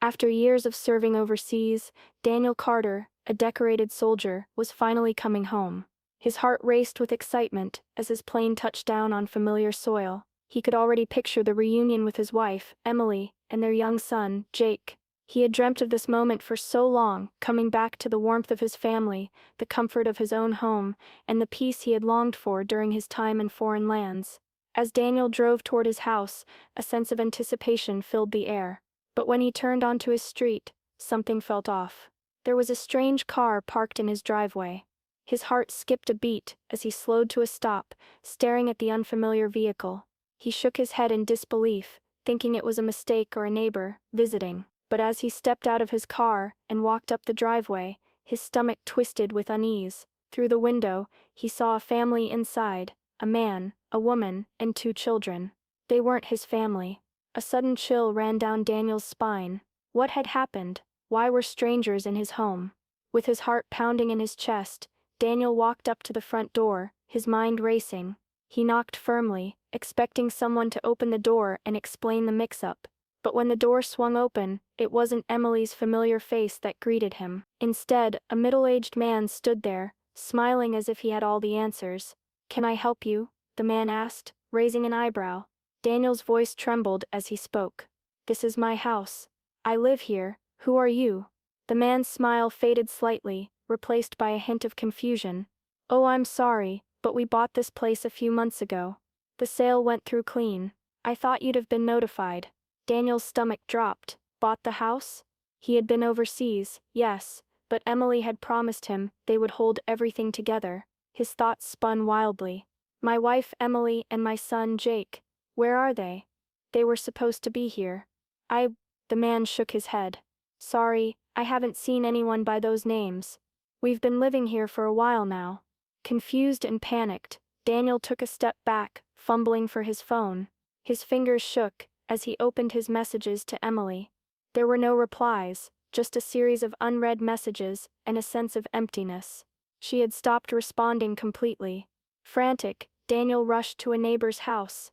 After years of serving overseas, Daniel Carter, a decorated soldier, was finally coming home. His heart raced with excitement as his plane touched down on familiar soil. He could already picture the reunion with his wife, Emily, and their young son, Jake. He had dreamt of this moment for so long, coming back to the warmth of his family, the comfort of his own home, and the peace he had longed for during his time in foreign lands. As Daniel drove toward his house, a sense of anticipation filled the air. But when he turned onto his street, something felt off. There was a strange car parked in his driveway. His heart skipped a beat as he slowed to a stop, staring at the unfamiliar vehicle. He shook his head in disbelief, thinking it was a mistake or a neighbor visiting. But as he stepped out of his car and walked up the driveway, his stomach twisted with unease. Through the window, he saw a family inside, a man, a woman, and 2 children. They weren't his family. A sudden chill ran down Daniel's spine. What had happened? Why were strangers in his home? With his heart pounding in his chest, Daniel walked up to the front door, his mind racing. He knocked firmly, expecting someone to open the door and explain the mix-up. But when the door swung open, it wasn't Emily's familiar face that greeted him. Instead, a middle-aged man stood there, smiling as if he had all the answers. "Can I help you?" the man asked, raising an eyebrow. Daniel's voice trembled as he spoke. "This is my house. I live here. Who are you?" The man's smile faded slightly, replaced by a hint of confusion. "Oh, I'm sorry, but we bought this place a few months ago. The sale went through clean. I thought you'd have been notified." Daniel's stomach dropped. Bought the house? He had been overseas, yes, but Emily had promised him they would hold everything together. His thoughts spun wildly. "My wife Emily and my son Jake. Where are they? They were supposed to be here." The man shook his head. "Sorry, I haven't seen anyone by those names. We've been living here for a while now." Confused and panicked, Daniel took a step back, fumbling for his phone. His fingers shook as he opened his messages to Emily. There were no replies, just a series of unread messages and a sense of emptiness. She had stopped responding completely. Frantic, Daniel rushed to a neighbor's house.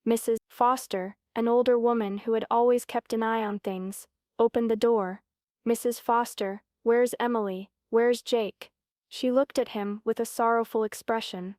Mrs. Foster, an older woman who had always kept an eye on things, opened the door. "Mrs. Foster, where's Emily? Where's Jake?" She looked at him with a sorrowful expression.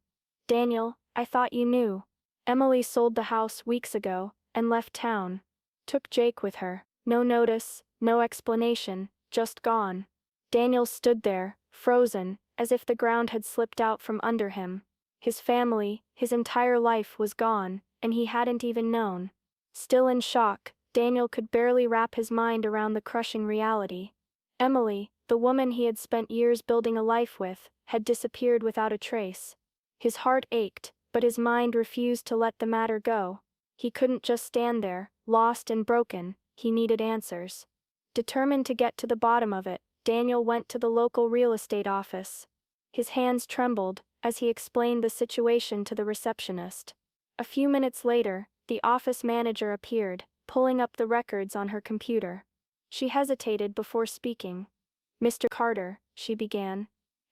"Daniel, I thought you knew. Emily sold the house weeks ago and left town. Took Jake with her. No notice, no explanation, just gone." Daniel stood there, frozen, as if the ground had slipped out from under him. His family, his entire life was gone, and he hadn't even known. Still in shock, Daniel could barely wrap his mind around the crushing reality. Emily, the woman he had spent years building a life with, had disappeared without a trace. His heart ached, but his mind refused to let the matter go. He couldn't just stand there, lost and broken. He needed answers. Determined to get to the bottom of it, Daniel went to the local real estate office. His hands trembled as he explained the situation to the receptionist. A few minutes later, the office manager appeared, pulling up the records on her computer. She hesitated before speaking. "Mr. Carter," she began.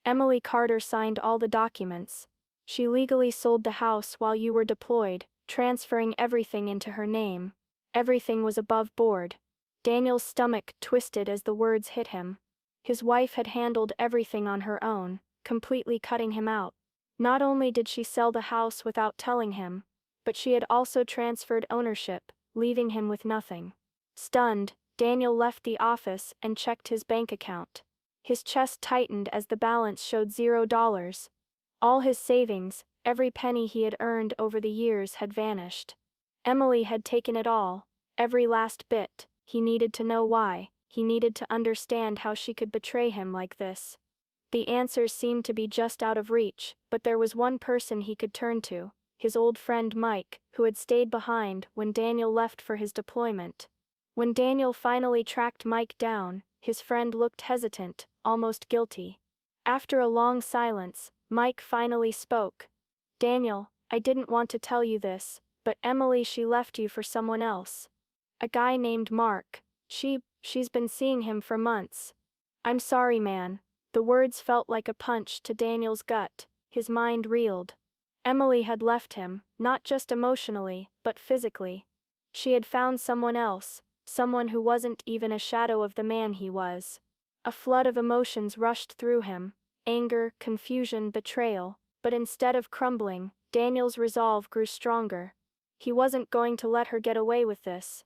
"Emily Carter signed all the documents. She legally sold the house while you were deployed, transferring everything into her name. Everything was above board." Daniel's stomach twisted as the words hit him. His wife had handled everything on her own, completely cutting him out. Not only did she sell the house without telling him, but she had also transferred ownership, leaving him with nothing. Stunned, Daniel left the office and checked his bank account. His chest tightened as the balance showed $0. All his savings, every penny he had earned over the years had vanished. Emily had taken it all, every last bit. He needed to know why. He needed to understand how she could betray him like this. The answers seemed to be just out of reach, but there was one person he could turn to, his old friend Mike, who had stayed behind when Daniel left for his deployment. When Daniel finally tracked Mike down, his friend looked hesitant, almost guilty. After a long silence, Mike finally spoke. "Daniel, I didn't want to tell you this, but Emily, she left you for someone else. A guy named Mark. She's been seeing him for months." "I'm sorry, man." The words felt like a punch to Daniel's gut. His mind reeled. Emily had left him, not just emotionally, but physically. She had found someone else, someone who wasn't even a shadow of the man he was. A flood of emotions rushed through him: anger, confusion, betrayal. But instead of crumbling, Daniel's resolve grew stronger. He wasn't going to let her get away with this.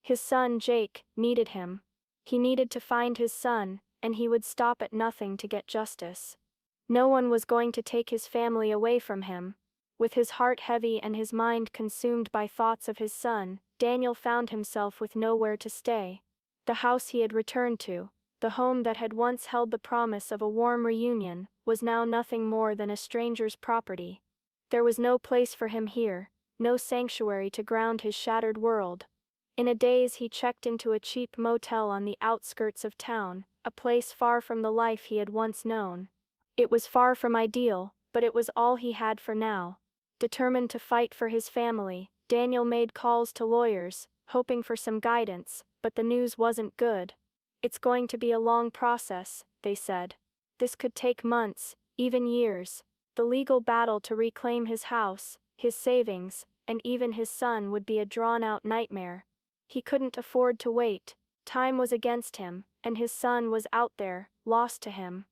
His son, Jake, needed him. He needed to find his son, and he would stop at nothing to get justice. No one was going to take his family away from him. With his heart heavy and his mind consumed by thoughts of his son, Daniel found himself with nowhere to stay. The house he had returned to, the home that had once held the promise of a warm reunion, was now nothing more than a stranger's property. There was no place for him here, no sanctuary to ground his shattered world. In a daze he checked into a cheap motel on the outskirts of town, a place far from the life he had once known. It was far from ideal, but it was all he had for now. Determined to fight for his family, Daniel made calls to lawyers, hoping for some guidance, but the news wasn't good. "It's going to be a long process," they said. "This could take months, even years. The legal battle to reclaim his house, his savings, and even his son would be a drawn-out nightmare." He couldn't afford to wait. Time was against him, and his son was out there, lost to him.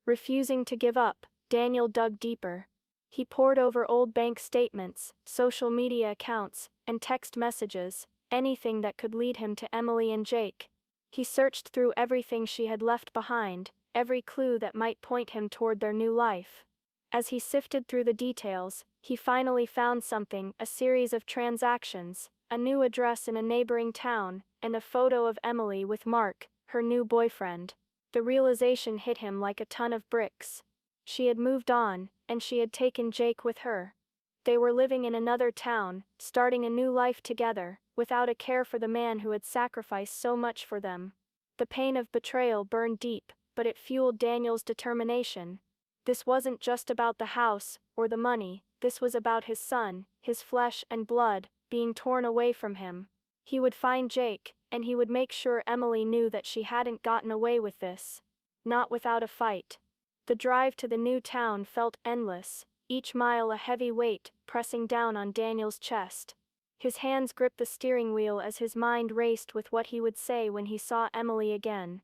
Refusing to give up, Daniel dug deeper. He pored over old bank statements, social media accounts, and text messages, anything that could lead him to Emily and Jake. He searched through everything she had left behind, every clue that might point him toward their new life. As he sifted through the details, he finally found something: a series of transactions, a new address in a neighboring town, and a photo of Emily with Mark, her new boyfriend. The realization hit him like a ton of bricks. She had moved on, and she had taken Jake with her. They were living in another town, starting a new life together, without a care for the man who had sacrificed so much for them. The pain of betrayal burned deep, but it fueled Daniel's determination. This wasn't just about the house or the money, this was about his son, his flesh and blood, being torn away from him. He would find Jake, and he would make sure Emily knew that she hadn't gotten away with this. Not without a fight. The drive to the new town felt endless, each mile a heavy weight pressing down on Daniel's chest. His hands gripped the steering wheel as his mind raced with what he would say when he saw Emily again.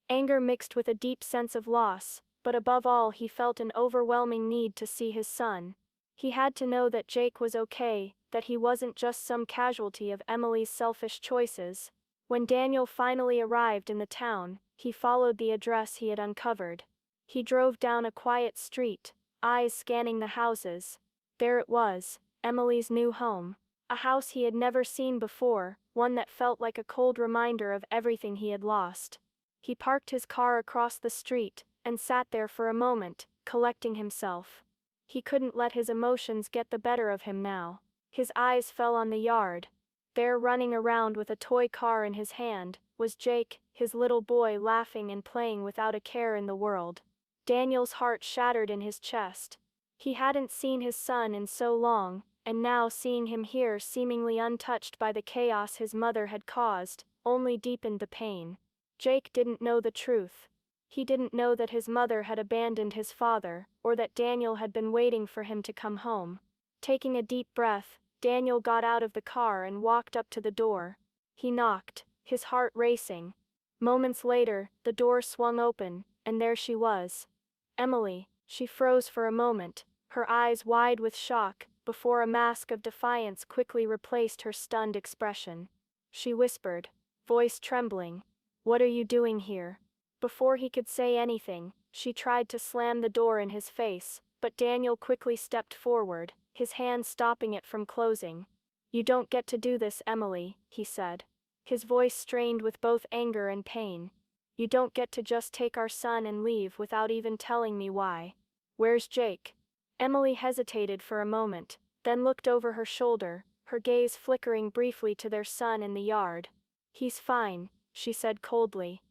Anger mixed with a deep sense of loss, but above all he felt an overwhelming need to see his son. He had to know that Jake was okay, that he wasn't just some casualty of Emily's selfish choices. When Daniel finally arrived in the town, he followed the address he had uncovered. He drove down a quiet street, eyes scanning the houses. There it was, Emily's new home. A house he had never seen before, one that felt like a cold reminder of everything he had lost. He parked his car across the street, and sat there for a moment, collecting himself. He couldn't let his emotions get the better of him now. His eyes fell on the yard. There, running around with a toy car in his hand, was Jake, his little boy, laughing and playing without a care in the world. Daniel's heart shattered in his chest. He hadn't seen his son in so long, and now seeing him here seemingly untouched by the chaos his mother had caused, only deepened the pain. Jake didn't know the truth. He didn't know that his mother had abandoned his father, or that Daniel had been waiting for him to come home. Taking a deep breath, Daniel got out of the car and walked up to the door. He knocked, his heart racing. Moments later, the door swung open, and there she was. Emily. She froze for a moment, her eyes wide with shock, before a mask of defiance quickly replaced her stunned expression. She whispered, voice trembling, "What are you doing here?" Before he could say anything, she tried to slam the door in his face, but Daniel quickly stepped forward, his hand stopping it from closing. "You don't get to do this, Emily," he said. His voice strained with both anger and pain. "You don't get to just take our son and leave without even telling me why. Where's Jake?" Emily hesitated for a moment, then looked over her shoulder, her gaze flickering briefly to their son in the yard. "He's fine," she said coldly.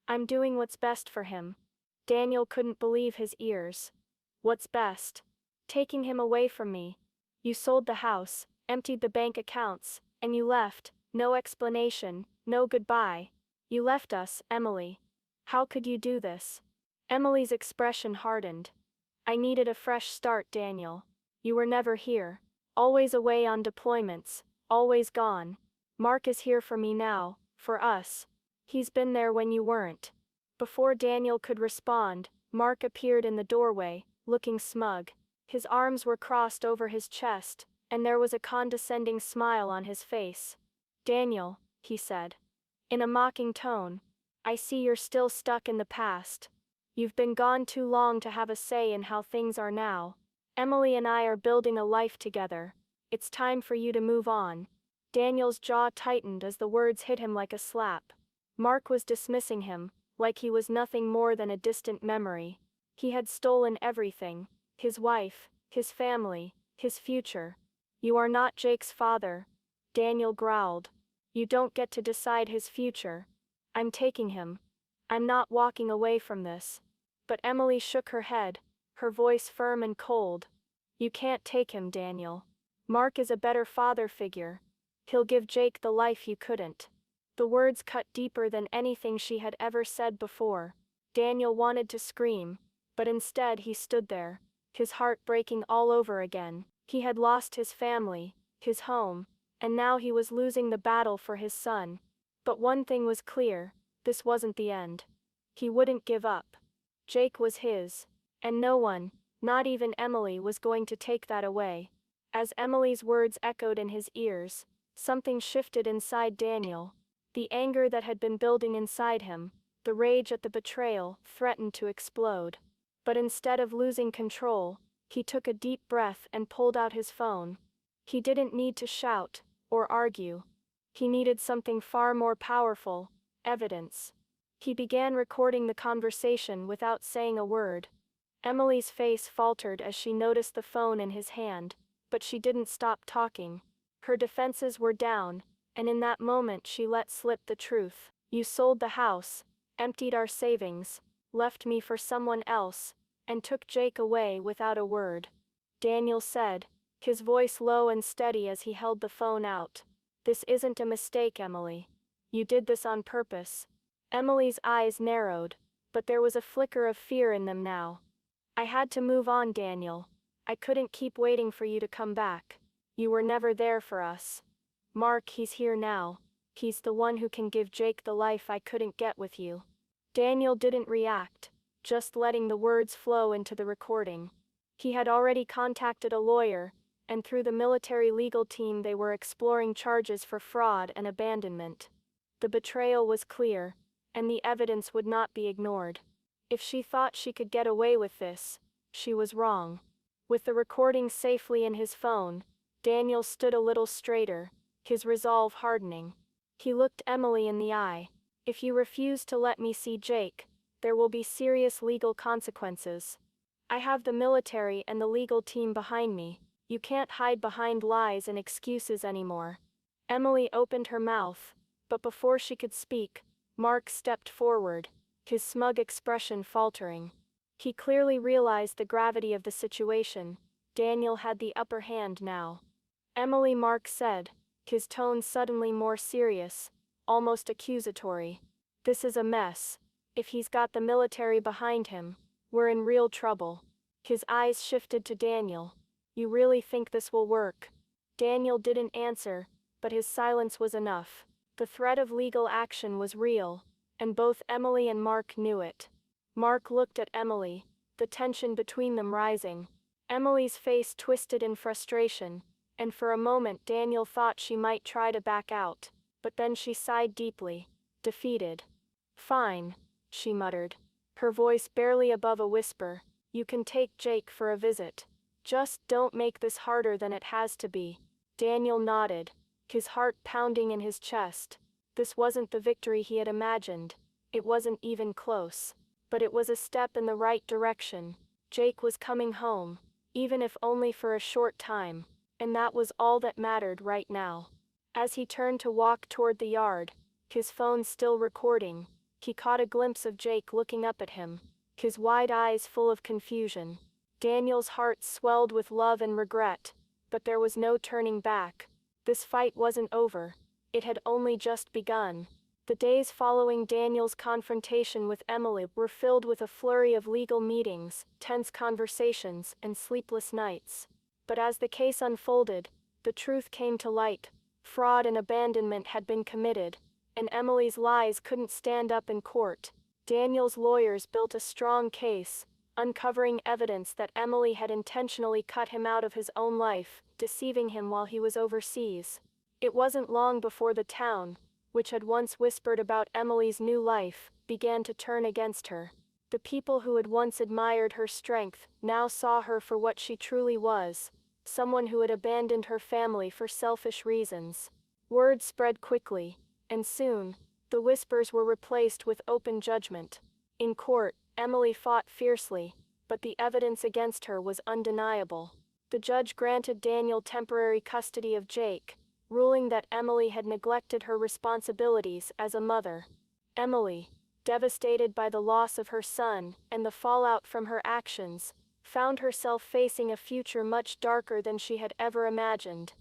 "I'm doing what's best for him." Daniel couldn't believe his ears. "What's best?" "Taking him away from me. You sold the house, emptied the bank accounts, and you left, no explanation, no goodbye. You left us, Emily. How could you do this?" Emily's expression hardened. "I needed a fresh start, Daniel. You were never here. Always away on deployments, always gone. Mark is here for me now, For us. He's been there when you weren't. Before Daniel could respond, Mark appeared in the doorway, looking smug. His arms were crossed over his chest, and there was a condescending smile on his face. "Daniel," he said, in a mocking tone, "I see you're still stuck in the past. You've been gone too long to have a say in how things are now. Emily and I are building a life together. It's time for you to move on." Daniel's jaw tightened as the words hit him like a slap. Mark was dismissing him, like he was nothing more than a distant memory. He had stolen everything: his wife, his family, his future. "You are not Jake's father," Daniel growled. "You don't get to decide his future. I'm taking him. I'm not walking away from this." But Emily shook her head, her voice firm and cold. "You can't take him, Daniel. Mark is a better father figure. He'll give Jake the life you couldn't." The words cut deeper than anything she had ever said before. Daniel wanted to scream, but instead he stood there, his heart breaking all over again. He had lost his family, his home, and now he was losing the battle for his son. But one thing was clear: this wasn't the end. He wouldn't give up. Jake was his, and no one, not even Emily, was going to take that away. As Emily's words echoed in his ears, something shifted inside Daniel. The anger that had been building inside him, the rage at the betrayal, threatened to explode. But instead of losing control, he took a deep breath and pulled out his phone. He didn't need to shout or argue. He needed something far more powerful: evidence. He began recording the conversation without saying a word. Emily's face faltered as she noticed the phone in his hand, but she didn't stop talking. Her defenses were down, and in that moment she let slip the truth. "You sold the house, emptied our savings, left me for someone else, and took Jake away without a word," Daniel said, his voice low and steady as he held the phone out. "This isn't a mistake, Emily. You did this on purpose." Emily's eyes narrowed, but there was a flicker of fear in them now. "I had to move on, Daniel. I couldn't keep waiting for you to come back. You were never there for us. Mark, he's here now. He's the one who can give Jake the life I couldn't get with you." Daniel didn't react, just letting the words flow into the recording. He had already contacted a lawyer, and through the military legal team they were exploring charges for fraud and abandonment. The betrayal was clear, and the evidence would not be ignored. If she thought she could get away with this, she was wrong. With the recording safely in his phone, Daniel stood a little straighter, his resolve hardening. He looked Emily in the eye. "If you refuse to let me see Jake, there will be serious legal consequences. I have the military and the legal team behind me. You can't hide behind lies and excuses anymore." Emily opened her mouth, but before she could speak, Mark stepped forward, his smug expression faltering. He clearly realized the gravity of the situation. Daniel had the upper hand now. "Emily," Mark said, his tone suddenly more serious, almost accusatory, "this is a mess. If he's got the military behind him, we're in real trouble." His eyes shifted to Daniel. "You really think this will work?" Daniel didn't answer, but his silence was enough. The threat of legal action was real, and both Emily and Mark knew it. Mark looked at Emily, the tension between them rising. Emily's face twisted in frustration, and for a moment Daniel thought she might try to back out, but then she sighed deeply, defeated. "Fine," she muttered, her voice barely above a whisper. "You can take Jake for a visit. Just don't make this harder than it has to be." Daniel nodded, his heart pounding in his chest. This wasn't the victory he had imagined. It wasn't even close. But it was a step in the right direction. Jake was coming home, even if only for a short time, and that was all that mattered right now. As he turned to walk toward the yard, his phone still recording, he caught a glimpse of Jake looking up at him, his wide eyes full of confusion. Daniel's heart swelled with love and regret, but there was no turning back. This fight wasn't over. It had only just begun. The days following Daniel's confrontation with Emily were filled with a flurry of legal meetings, tense conversations, and sleepless nights. But as the case unfolded, the truth came to light. Fraud and abandonment had been committed, and Emily's lies couldn't stand up in court. Daniel's lawyers built a strong case, uncovering evidence that Emily had intentionally cut him out of his own life, deceiving him while he was overseas. It wasn't long before the town, which had once whispered about Emily's new life, began to turn against her. The people who had once admired her strength now saw her for what she truly was, someone who had abandoned her family for selfish reasons. Word spread quickly, and soon, the whispers were replaced with open judgment. In court, Emily fought fiercely, but the evidence against her was undeniable. The judge granted Daniel temporary custody of Jake, ruling that Emily had neglected her responsibilities as a mother. Emily, devastated by the loss of her son and the fallout from her actions, found herself facing a future much darker than she had ever imagined.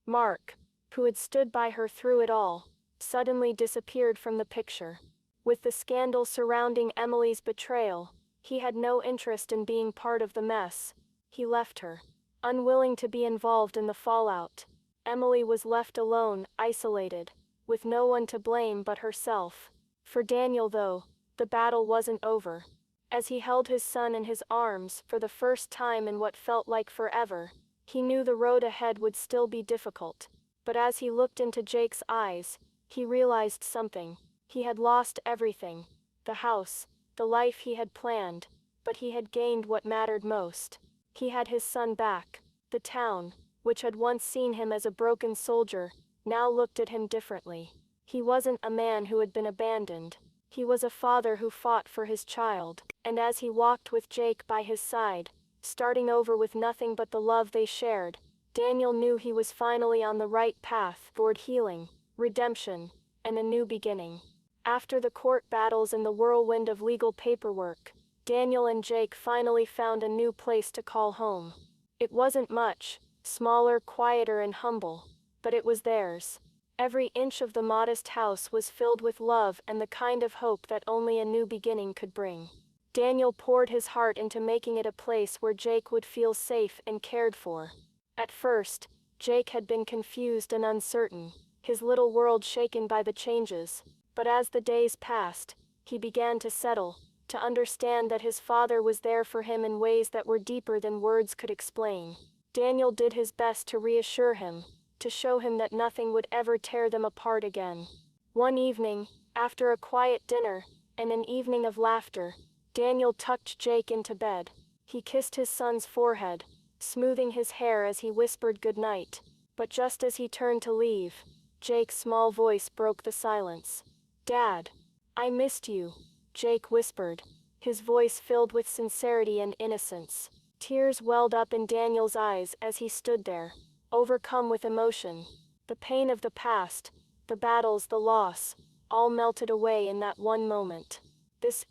Mark, who had stood by her through it all, suddenly disappeared from the picture. With the scandal surrounding Emily's betrayal, he had no interest in being part of the mess. He left her, unwilling to be involved in the fallout. Emily was left alone, isolated, with no one to blame but herself. For Daniel, though, the battle wasn't over. As he held his son in his arms for the first time in what felt like forever, he knew the road ahead would still be difficult. But as he looked into Jake's eyes, he realized something. He had lost everything: the house, the life he had planned, but he had gained what mattered most. He had his son back. The town, which had once seen him as a broken soldier, now looked at him differently. He wasn't a man who had been abandoned. He was a father who fought for his child. And as he walked with Jake by his side, starting over with nothing but the love they shared, Daniel knew he was finally on the right path toward healing, redemption, and a new beginning. After the court battles and the whirlwind of legal paperwork, Daniel and Jake finally found a new place to call home. It wasn't much, smaller, quieter, and humble, but it was theirs. Every inch of the modest house was filled with love and the kind of hope that only a new beginning could bring. Daniel poured his heart into making it a place where Jake would feel safe and cared for. At first, Jake had been confused and uncertain, his little world shaken by the changes. But as the days passed, he began to settle, to understand that his father was there for him in ways that were deeper than words could explain. Daniel did his best to reassure him, to show him that nothing would ever tear them apart again. One evening, after a quiet dinner and an evening of laughter, Daniel tucked Jake into bed. He kissed his son's forehead, smoothing his hair as he whispered goodnight. But just as he turned to leave, Jake's small voice broke the silence. "Dad, I missed you," Jake whispered, his voice filled with sincerity and innocence. Tears welled up in Daniel's eyes as he stood there, overcome with emotion. The pain of the past, the battles, the loss, all melted away in that one moment. This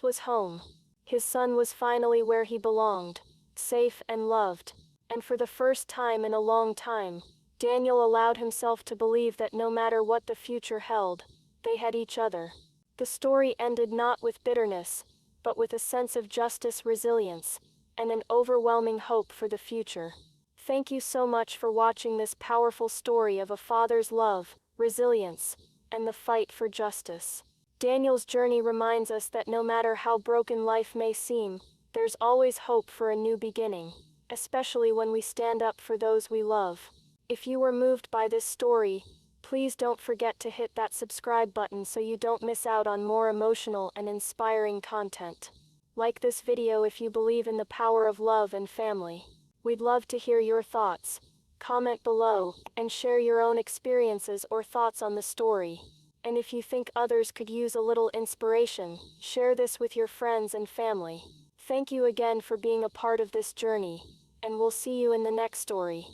was home. His son was finally where he belonged, safe and loved. And for the first time in a long time, Daniel allowed himself to believe that no matter what the future held, they had each other. The story ended not with bitterness, but with a sense of justice, resilience, and an overwhelming hope for the future. Thank you so much for watching this powerful story of a father's love, resilience, and the fight for justice. Daniel's journey reminds us that no matter how broken life may seem, there's always hope for a new beginning, especially when we stand up for those we love. If you were moved by this story, please don't forget to hit that subscribe button so you don't miss out on more emotional and inspiring content. Like this video if you believe in the power of love and family. We'd love to hear your thoughts. Comment below, and share your own experiences or thoughts on the story. And if you think others could use a little inspiration, share this with your friends and family. Thank you again for being a part of this journey, and we'll see you in the next story.